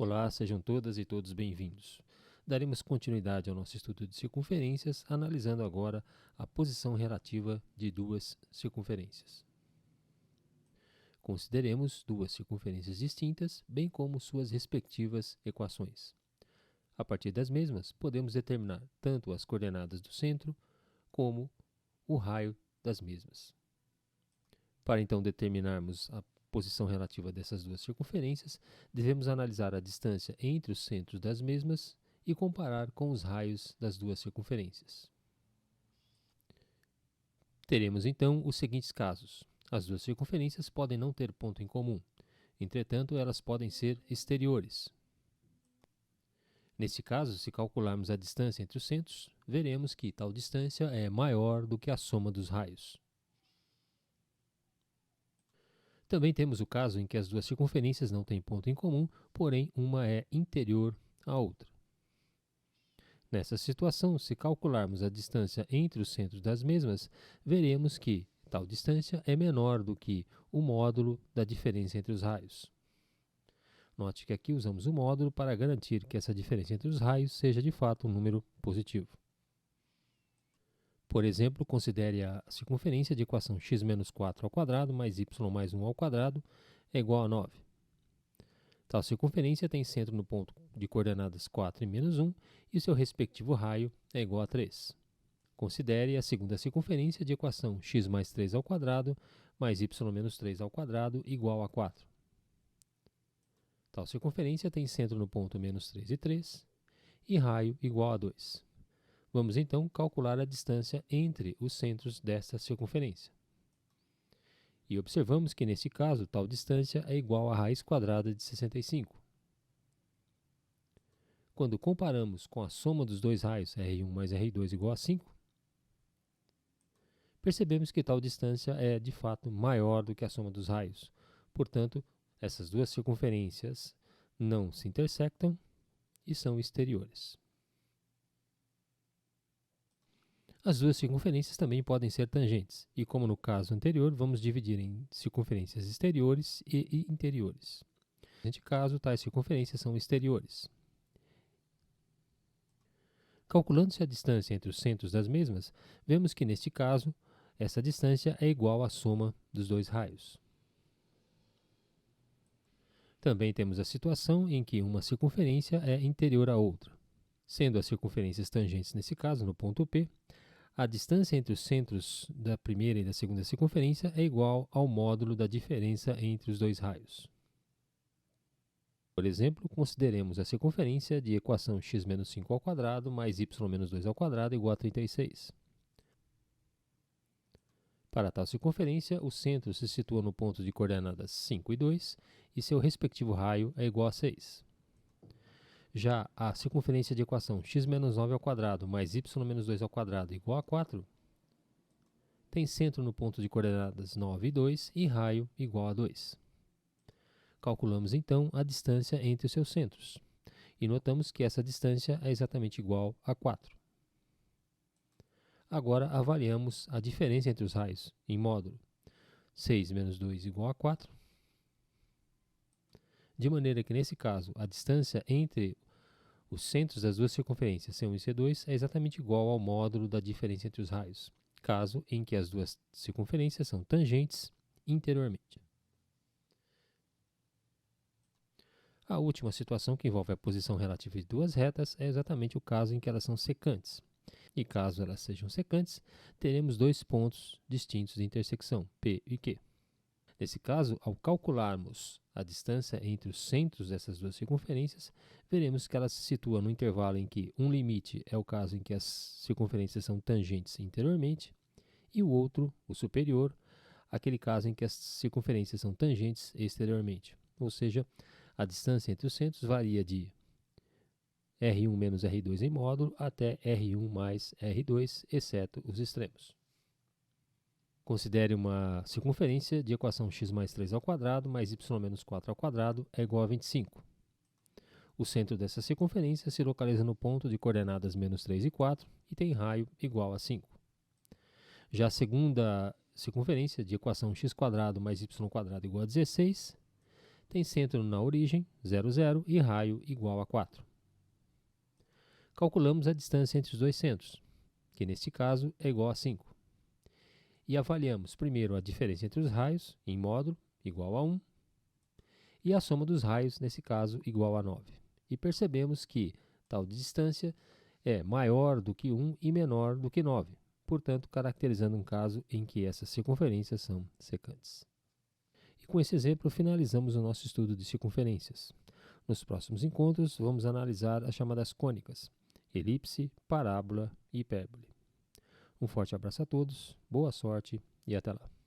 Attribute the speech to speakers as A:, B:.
A: Olá, sejam todas e todos bem-vindos. Daremos continuidade ao nosso estudo de circunferências, analisando agora a posição relativa de duas circunferências. Consideremos duas circunferências distintas, bem como suas respectivas equações. A partir das mesmas, podemos determinar tanto as coordenadas do centro, como o raio das mesmas. Para então determinarmos a posição relativa dessas duas circunferências, devemos analisar a distância entre os centros das mesmas e comparar com os raios das duas circunferências. Teremos então os seguintes casos. As duas circunferências podem não ter ponto em comum, entretanto, elas podem ser exteriores. Nesse caso, se calcularmos a distância entre os centros, veremos que tal distância é maior do que a soma dos raios. Também temos o caso em que as duas circunferências não têm ponto em comum, porém uma é interior à outra. Nessa situação, se calcularmos a distância entre os centros das mesmas, veremos que tal distância é menor do que o módulo da diferença entre os raios. Note que aqui usamos o módulo para garantir que essa diferença entre os raios seja de fato um número positivo. Por exemplo, considere a circunferência de equação x menos 4 ao quadrado mais y mais 1 ao quadrado é igual a 9. Tal circunferência tem centro no ponto de coordenadas 4 e menos 1 e seu respectivo raio é igual a 3. Considere a segunda circunferência de equação x mais 3 ao quadrado mais y menos 3 ao quadrado igual a 4. Tal circunferência tem centro no ponto menos 3 e 3 e raio igual a 2. Vamos então calcular a distância entre os centros desta circunferência. E observamos que, nesse caso, tal distância é igual à raiz quadrada de 65. Quando comparamos com a soma dos dois raios, R1 mais R2 igual a 5, percebemos que tal distância é, de fato, maior do que a soma dos raios. Portanto, essas duas circunferências não se intersectam e são exteriores. As duas circunferências também podem ser tangentes, e como no caso anterior, vamos dividir em circunferências exteriores e interiores. Neste caso, tais circunferências são exteriores. Calculando-se a distância entre os centros das mesmas, vemos que neste caso, essa distância é igual à soma dos dois raios. Também temos a situação em que uma circunferência é interior à outra. Sendo as circunferências tangentes nesse caso, no ponto P, a distância entre os centros da primeira e da segunda circunferência é igual ao módulo da diferença entre os dois raios. Por exemplo, consideremos a circunferência de equação x menos 5 ao quadrado mais y menos 2 ao quadrado igual a 36. Para tal circunferência, o centro se situa no ponto de coordenadas 5 e 2 e seu respectivo raio é igual a 6. Já a circunferência de equação x menos 9 ao quadrado mais y menos 2 ao quadrado igual a 4 tem centro no ponto de coordenadas 9 e 2 e raio igual a 2. Calculamos então a distância entre os seus centros e notamos que essa distância é exatamente igual a 4. Agora avaliamos a diferença entre os raios em módulo 6 menos 2 igual a 4, de maneira que, nesse caso, a distância entre os centros das duas circunferências C1 e C2 é exatamente igual ao módulo da diferença entre os raios, caso em que as duas circunferências são tangentes interiormente. A última situação, que envolve a posição relativa de duas retas, é exatamente o caso em que elas são secantes. E caso elas sejam secantes, teremos dois pontos distintos de intersecção, P e Q. Nesse caso, ao calcularmos a distância entre os centros dessas duas circunferências, veremos que ela se situa no intervalo em que um limite é o caso em que as circunferências são tangentes interiormente, e o outro, o superior, aquele caso em que as circunferências são tangentes exteriormente. Ou seja, a distância entre os centros varia de R1 menos R2 em módulo até R1 mais R2, exceto os extremos. Considere uma circunferência de equação x mais 3 ao quadrado mais y menos 4 ao quadrado é igual a 25. O centro dessa circunferência se localiza no ponto de coordenadas menos 3 e 4 e tem raio igual a 5. Já a segunda circunferência de equação x² mais y² igual a 16 tem centro na origem, 0, 0, e raio igual a 4. Calculamos a distância entre os dois centros, que neste caso é igual a 5. E avaliamos primeiro a diferença entre os raios, em módulo, igual a 1, e a soma dos raios, nesse caso, igual a 9. E percebemos que tal distância é maior do que 1 e menor do que 9, portanto, caracterizando um caso em que essas circunferências são secantes. E com esse exemplo, finalizamos o nosso estudo de circunferências. Nos próximos encontros, vamos analisar as chamadas cônicas, elipse, parábola e hipérbole. Um forte abraço a todos, boa sorte e até lá!